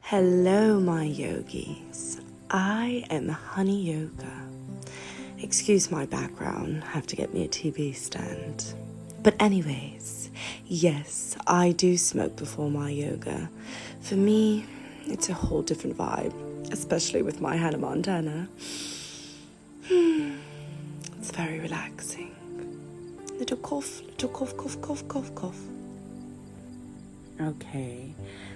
Hello, my yogis. I am Honey Yoga. Excuse my background, have to get me a TV stand. But anyways, yes, I do smoke before my yoga. For me, it's a whole different vibe, especially with my Hannah Montana. It's very relaxing. Little cough, cough, cough, cough, cough. Okay,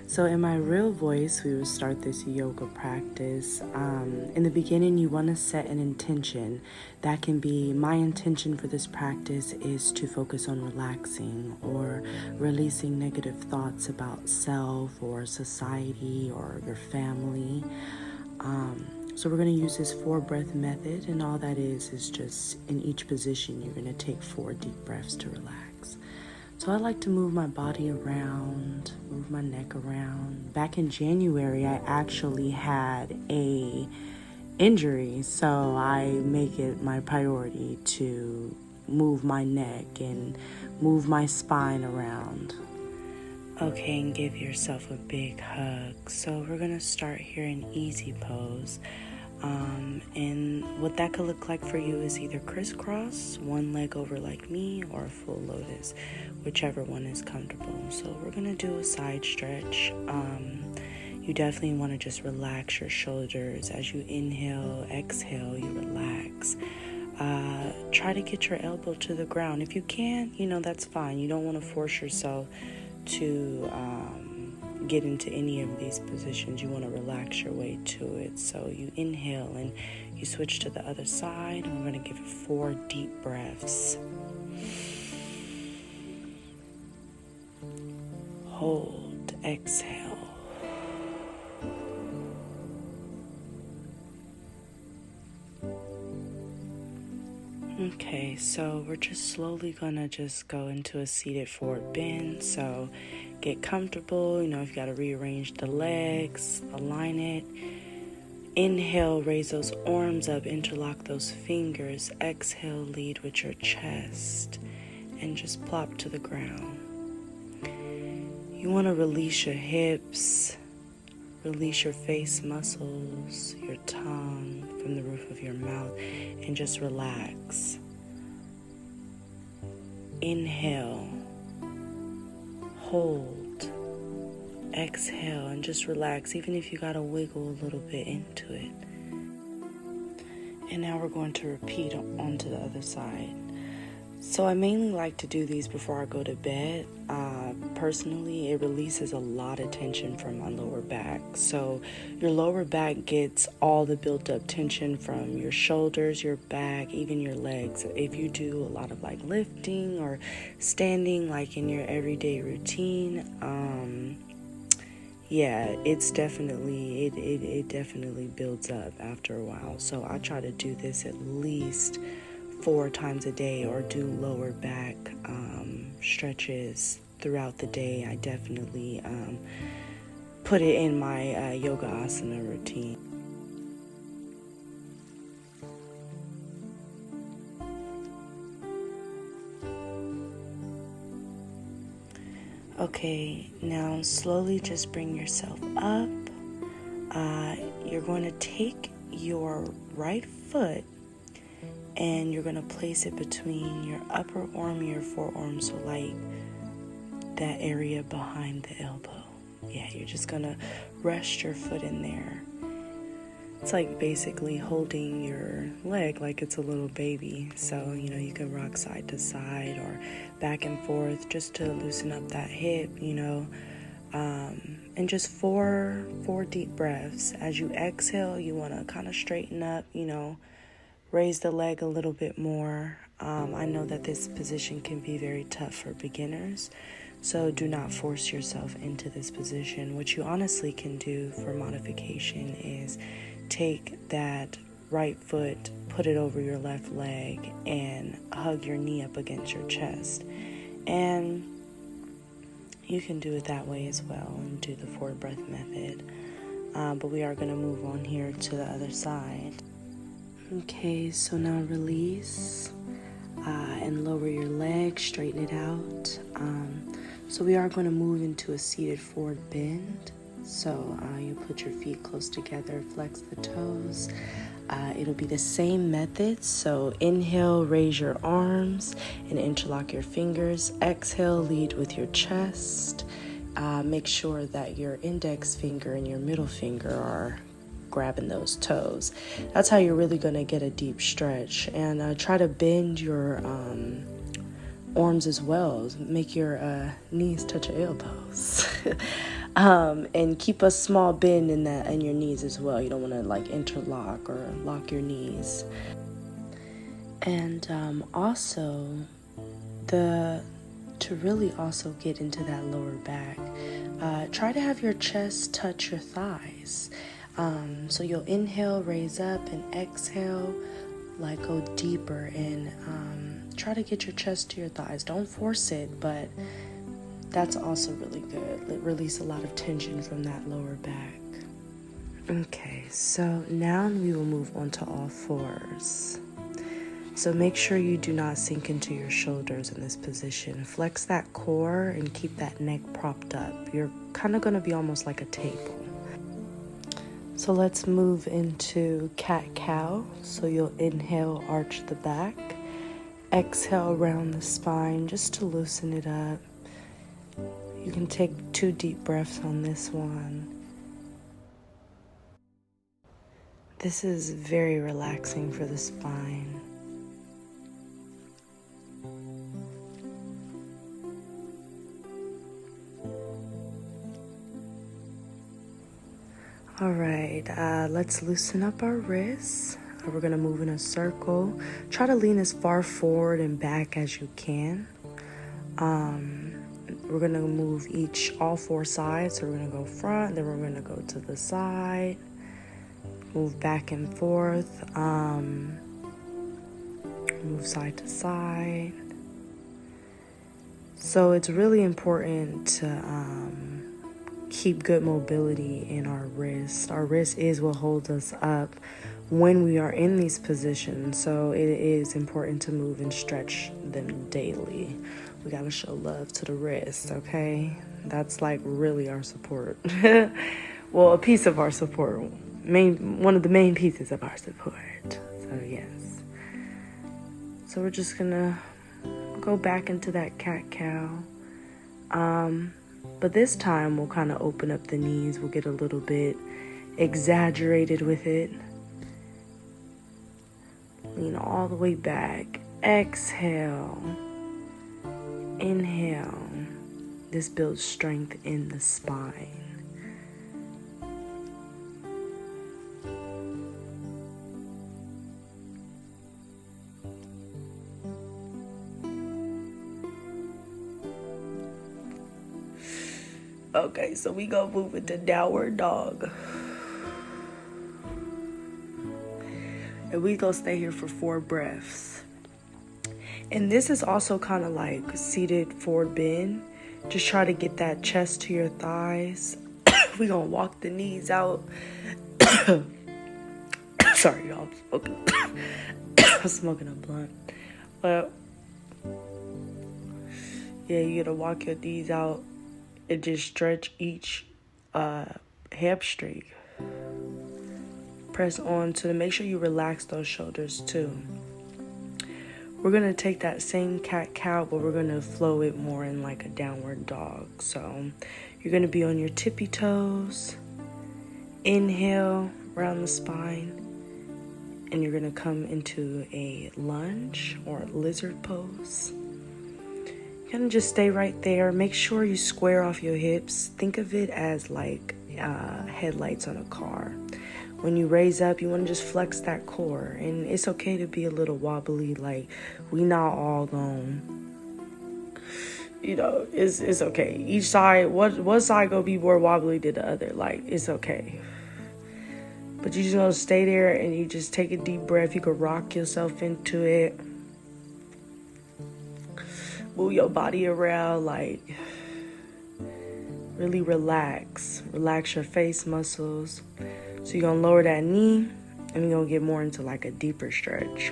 so in my real voice, we will start this yoga practice. In the beginning, you want to set an intention. That can be, my intention for this practice is to focus on relaxing or releasing negative thoughts about self or society or your family. So we're going to use this 4-breath method, and all that is just in each position, you're going to take 4 deep breaths to relax. So I like to move my body around, move my neck around. Back in January, I actually had a injury, so I make it my priority to move my neck and move my spine around. Okay, and give yourself a big hug. So we're gonna start here in easy pose. And what that could look like for you is either crisscross, one leg over like me, or a full lotus, whichever one is comfortable. So we're gonna do a side stretch. You definitely want to just relax your shoulders. As you inhale, exhale, you relax. Try to get your elbow to the ground. If you can't, that's fine. You don't want to force yourself to get into any of these positions. You want to relax your way to it. So you inhale and you switch to the other side, and we're going to give it 4 deep breaths. Hold, exhale. Okay, so we're just slowly gonna just go into a seated forward bend. So get comfortable, if you gotta rearrange the legs, align it. Inhale, raise those arms up, interlock those fingers. Exhale, lead with your chest and just plop to the ground. You wanna release your hips, release your face muscles, your tongue from the roof of your mouth, and just relax. Inhale, hold, exhale, and just relax, even if you gotta wiggle a little bit into it. And now we're going to repeat onto the other side. So I mainly like to do these before I go to bed. Personally, it releases a lot of tension from my lower back. So your lower back gets all the built up tension from your shoulders, your back, even your legs. If you do a lot of lifting or standing in your everyday routine, it's definitely, it definitely builds up after a while. So I try to do this at least 4 times a day, or do lower back stretches throughout the day. I definitely put it in my yoga asana routine. Okay, now slowly just bring yourself up. You're going to take your right foot and you're going to place it between your upper arm and your forearm, so that area behind the elbow. You're just going to rest your foot in there. It's basically holding your leg like it's a little baby. So, you can rock side to side or back and forth just to loosen up that hip, and just 4 deep breaths. As you exhale, you want to kind of straighten up, raise the leg a little bit more. I know that this position can be very tough for beginners, so do not force yourself into this position. What you honestly can do for modification is take that right foot, put it over your left leg, and hug your knee up against your chest. And you can do it that way as well and do the 4-breath method. But we are going to move on here to the other side. Okay, so now release and lower your leg, straighten it out. So we are going to move into a seated forward bend. So you put your feet close together, flex the toes. It'll be the same method. So inhale, raise your arms and interlock your fingers. Exhale, lead with your chest. Make sure that your index finger and your middle finger are grabbing those toes. That's how you're really going to get a deep stretch. And try to bend your arms as well. Make your knees touch your elbows. And keep a small bend in your knees as well. You don't want to like interlock or lock your knees. And also to really also get into that lower back, try to have your chest touch your thighs. So you'll inhale, raise up, and exhale, like go deeper, and try to get your chest to your thighs. Don't force it, but that's also really good. Release a lot of tension from that lower back. Okay, so now we will move on to all fours. So make sure you do not sink into your shoulders in this position. Flex that core and keep that neck propped up. You're kind of going to be almost like a table. So let's move into cat-cow. So you'll inhale, arch the back. Exhale, round the spine just to loosen it up. You can take 2 deep breaths on this one. This is very relaxing for the spine. All right, let's loosen up our wrists. We're gonna move in a circle. Try to lean as far forward and back as you can. We're gonna move all 4 sides. So we're gonna go front, then we're gonna go to the side, move back and forth, move side to side. So it's really important to keep good mobility in our wrist. Our wrist is what holds us up when we are in these positions, so it is important to move and stretch them daily. We gotta show love to the wrist, okay? That's like really our support. Well, a piece of our support. One of the main pieces of our support. So yes. So we're just gonna go back into that cat-cow. But this time we'll kind of open up the knees. We'll get a little bit exaggerated with it. Lean all the way back. Exhale. Inhale. This builds strength in the spine. Okay, so we gonna move into downward dog. And we gonna stay here for 4 breaths. And this is also kind of like seated forward bend. Just try to get that chest to your thighs. We gonna walk the knees out. Sorry, y'all. I'm smoking a blunt. But yeah, you gotta walk your knees out and just stretch each hamstring. Press on to make sure you relax those shoulders too. We're gonna take that same cat-cow, but we're gonna flow it more in like a downward dog. So you're gonna be on your tippy toes. Inhale, round the spine. And you're gonna come into a lunge or lizard pose. Kind of just stay right there. Make sure you square off your hips. Think of it as like headlights on a car. When you raise up, you want to just flex that core. And it's okay to be a little wobbly. Like, we not all going, it's okay. Each side, one side gonna be more wobbly than the other. Like, it's okay. But you just gonna stay there and you just take a deep breath. You can rock yourself into it. Move your body around, like really relax your face muscles. So you're gonna lower that knee and we're gonna get more into like a deeper stretch.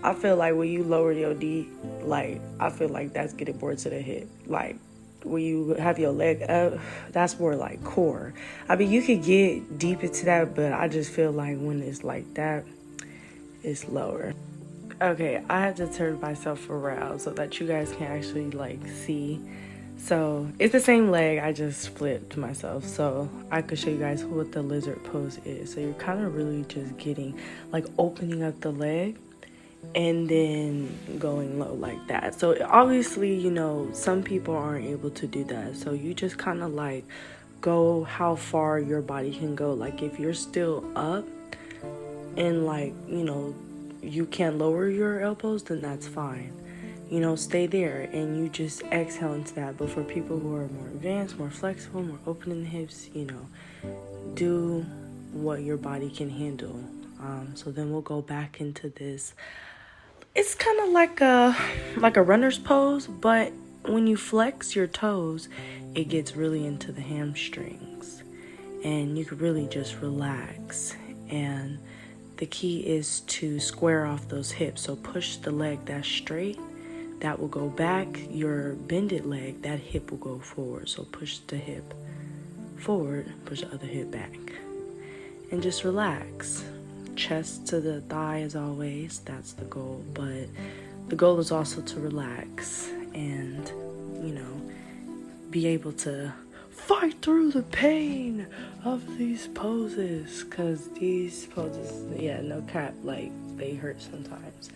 I feel like when you lower your knee, like, I feel like that's getting more to the hip. Like, when you have your leg up, that's more like core. I mean, you could get deep into that, but I just feel like when it's like that, it's lower. Okay, I had to turn myself around so that you guys can actually like see. So it's the same leg, I just flipped myself so I could show you guys what the lizard pose is. So you're kind of really just getting like opening up the leg and then going low like that. So obviously, you know, some people aren't able to do that. So you just kind of like go how far your body can go. Like if you're still up and like, you know, you can't lower your elbows, then that's fine. You know, stay there and you just exhale into that. But for people who are more advanced, more flexible, more open in the hips, you know, do what your body can handle. So then we'll go back into this. It's kind of like a runner's pose, but when you flex your toes, it gets really into the hamstrings and you can really just relax. And the key is to square off those hips. So push the leg that's straight, that will go back. Your bended leg, that hip will go forward. So push the hip forward, push the other hip back. And just relax. Chest to the thigh as always, that's the goal. But the goal is also to relax and, you know, be able to fight through the pain of these poses, because these poses, yeah, no cap, like they hurt sometimes,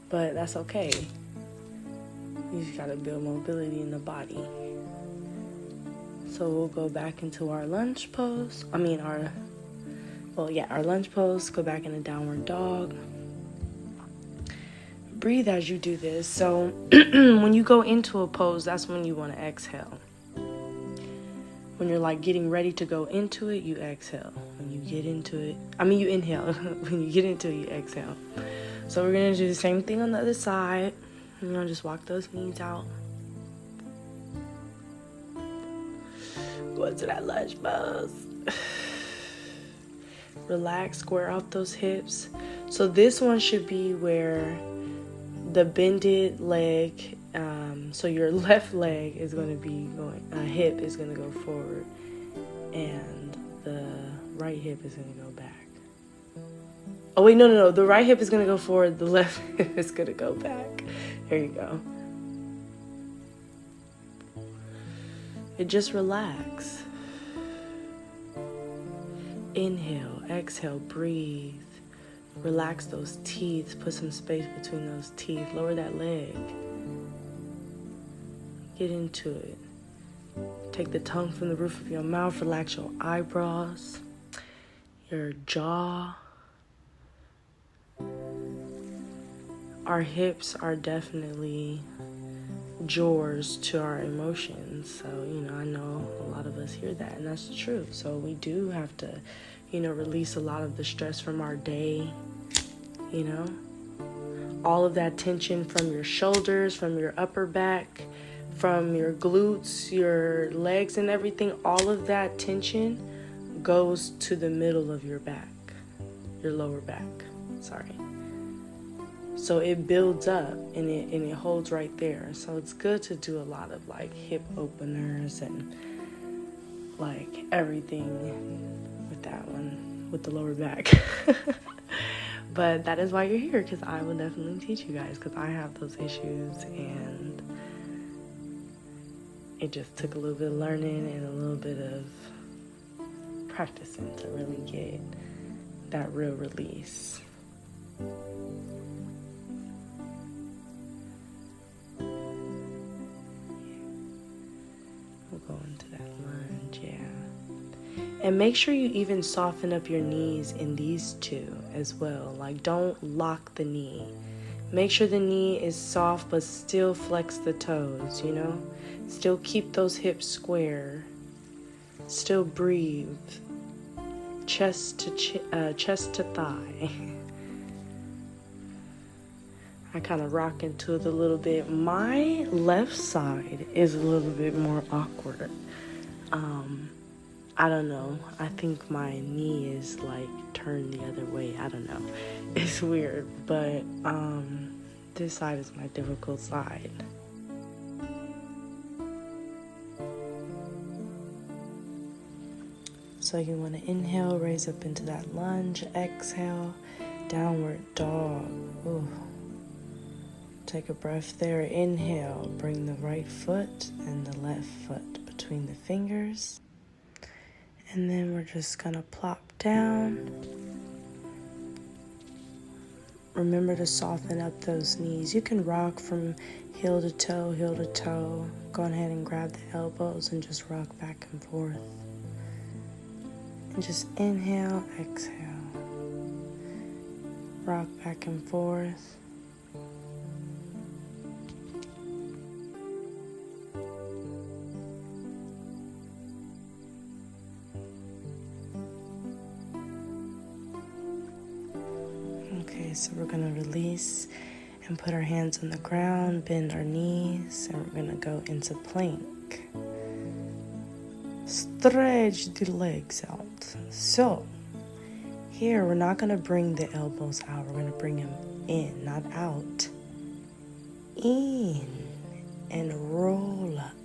but that's okay. You just gotta build mobility in the body. So we'll go back into our lunge pose. Our lunge pose. Go back into downward dog. Breathe as you do this. So when you go into a pose, that's when you want to exhale. When you're like getting ready to go into it, you exhale. When you get into it, you inhale. When you get into it, you exhale. So we're going to do the same thing on the other side. You know, just walk those knees out. Go into that lunge pose. Relax, square off those hips. So this one should be where the bended leg, so your left leg is going to be hip is going to go forward and the right hip is going to go back. Oh wait, no, the right hip is going to go forward, the left hip is going to go back. There you go. And just relax. Inhale, exhale, breathe. Relax those teeth, put some space between those teeth, lower that leg. Get into it. Take the tongue from the roof of your mouth, relax your eyebrows, your jaw. Our hips are definitely drawers to our emotions. So, you know, I know a lot of us hear that, and that's true. So we do have to, you know, release a lot of the stress from our day, you know. All of that tension from your shoulders, from your upper back, from your glutes, your legs and everything, all of that tension goes to the middle of your back, your lower back, sorry. So it builds up and it holds right there. So it's good to do a lot of like hip openers and like everything with that one, with the lower back. But that is why you're here, because I will definitely teach you guys, because I have those issues and it just took a little bit of learning and a little bit of practicing to really get that real release. We'll go into that lunge, yeah. And make sure you even soften up your knees in these two as well. Like, don't lock the knee. Make sure the knee is soft, but still flex the toes, you know? Still keep those hips square. Still breathe. Chest to thigh. I kind of rock into it a little bit. My left side is a little bit more awkward. I don't know. I think my knee is like turned the other way. I don't know. It's weird, but This side is my difficult side. So you want to inhale, raise up into that lunge. Exhale, downward dog. Ooh. Take a breath there. Inhale, bring the right foot and the left foot between the fingers. And then we're just going to plop down. Remember to soften up those knees. You can rock from heel to toe, heel to toe. Go ahead and grab the elbows and just rock back and forth. And just inhale, exhale. Rock back and forth. Okay, so we're going to release and put our hands on the ground, bend our knees, and we're going to go into plank. Stretch the legs out. So, here we're not going to bring the elbows out. We're going to bring them in, not out. In and roll up.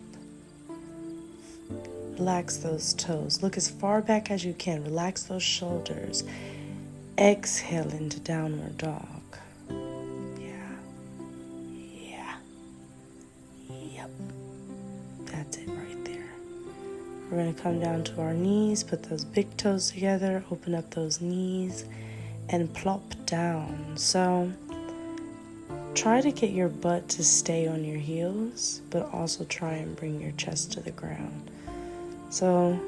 Relax those toes. Look as far back as you can. Relax those shoulders. Exhale into downward dog. Yep. That's it right there. We're going to come down to our knees, put those big toes together, open up those knees, and plop down. So try to get your butt to stay on your heels, but also try and bring your chest to the ground. So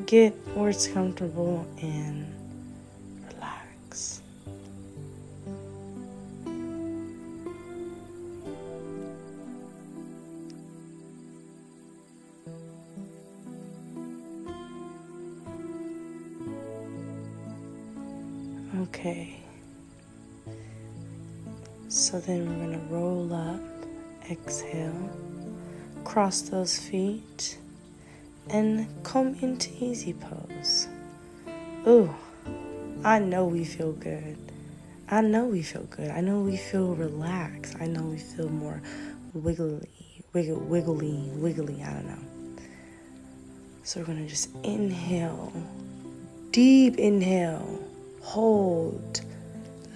get where it's comfortable and relax. Okay, so then we're going to roll up, exhale, cross those feet, and come into easy pose. Ooh, I know we feel good. I know we feel relaxed. I know we feel more wiggly, I don't know. So we're going to just inhale, deep inhale. Hold,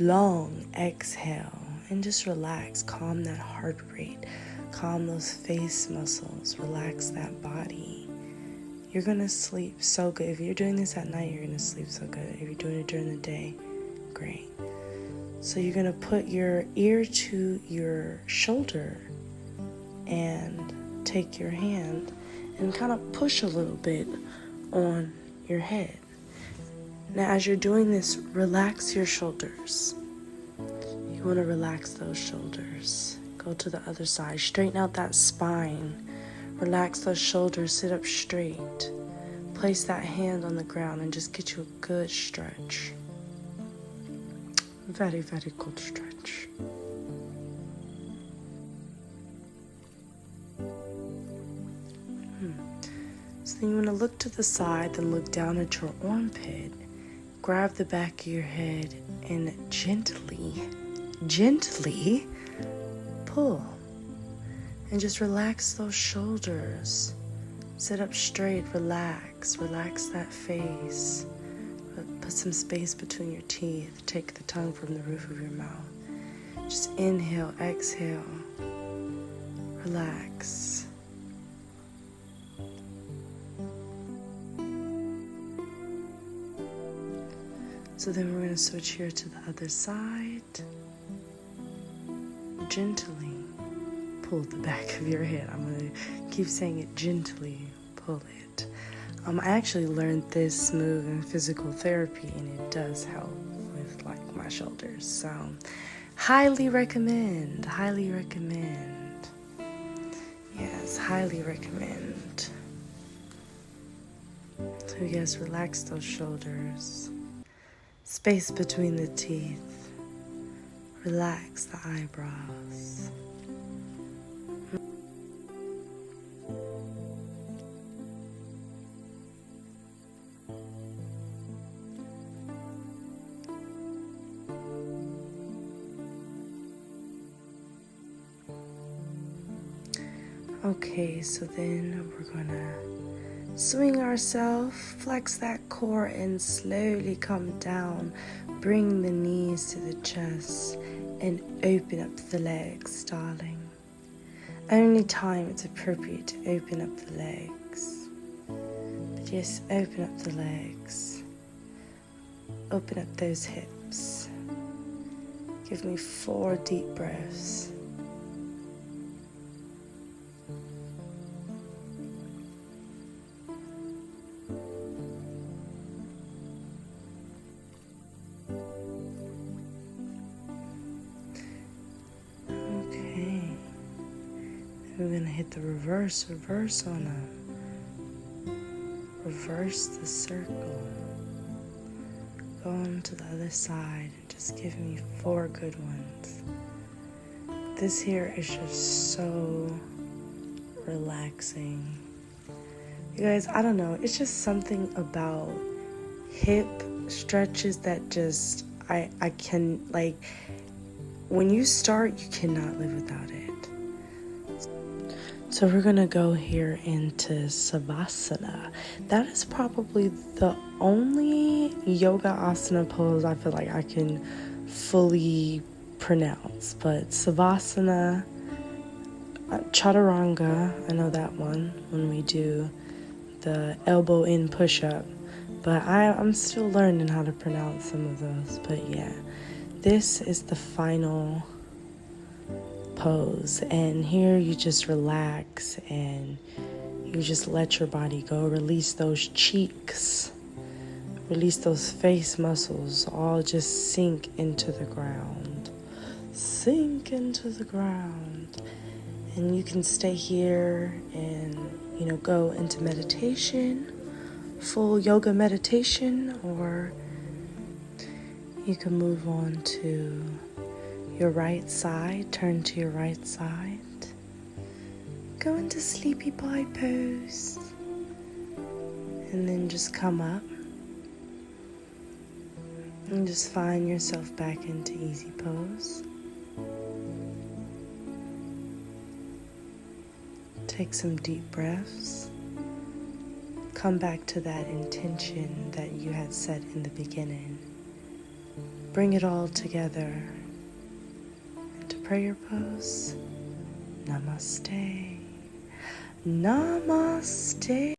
long exhale, and just relax. Calm that heart rate. Calm those face muscles. Relax that body. You're going to sleep so good. If you're doing this at night, you're going to sleep so good. If you're doing it during the day, great. So you're going to put your ear to your shoulder and take your hand and kind of push a little bit on your head. Now, as you're doing this, relax your shoulders. You want to relax those shoulders. Go to the other side. Straighten out that spine. Relax those shoulders. Sit up straight. Place that hand on the ground and just get you a good stretch. Very, very good stretch. So then you want to look to the side, then look down at your armpit. Grab the back of your head and gently pull. And just relax those shoulders. Sit up straight, relax that face. Put some space between your teeth. Take the tongue from the roof of your mouth. Just inhale, exhale. Relax. So then we're going to switch here to the other side. Gently pull the back of your head. I'm going to keep saying it, gently pull it. I actually learned this move in physical therapy, and it does help with like my shoulders. So highly recommend. Yes, highly recommend. So you guys relax those shoulders. Space between the teeth. Relax the eyebrows. Okay, so then we're gonna swing ourselves, flex that core, and slowly come down. Bring the knees to the chest and open up the legs, darling. Only time it's appropriate to open up the legs. But just open up the legs. Open up those hips. Give me 4 deep breaths. Okay. We're going to hit the reverse on them. Reverse the circle. Go on to the other side and just give me 4 good ones. This here is just so relaxing. You guys, I don't know, it's just something about hip stretches that just, I can, like, when you start, you cannot live without it. So we're gonna go here into Savasana. That is probably the only yoga asana pose I feel like I can fully pronounce. But Savasana, Chaturanga, I know that one when we do the elbow in push-up. But I'm still learning how to pronounce some of those. But yeah, this is the final pose, and here you just relax and you just let your body go. Release those cheeks, release those face muscles, all just sink into the ground. Sink into the ground. And you can stay here and, go into meditation, full yoga meditation, or you can move on to your right side. Turn to your right side. Go into sleepy pie pose. And then just come up. And just find yourself back into easy pose. Take some deep breaths. Come back to that intention that you had set in the beginning. Bring it all together. Prayer pose. Namaste. Namaste.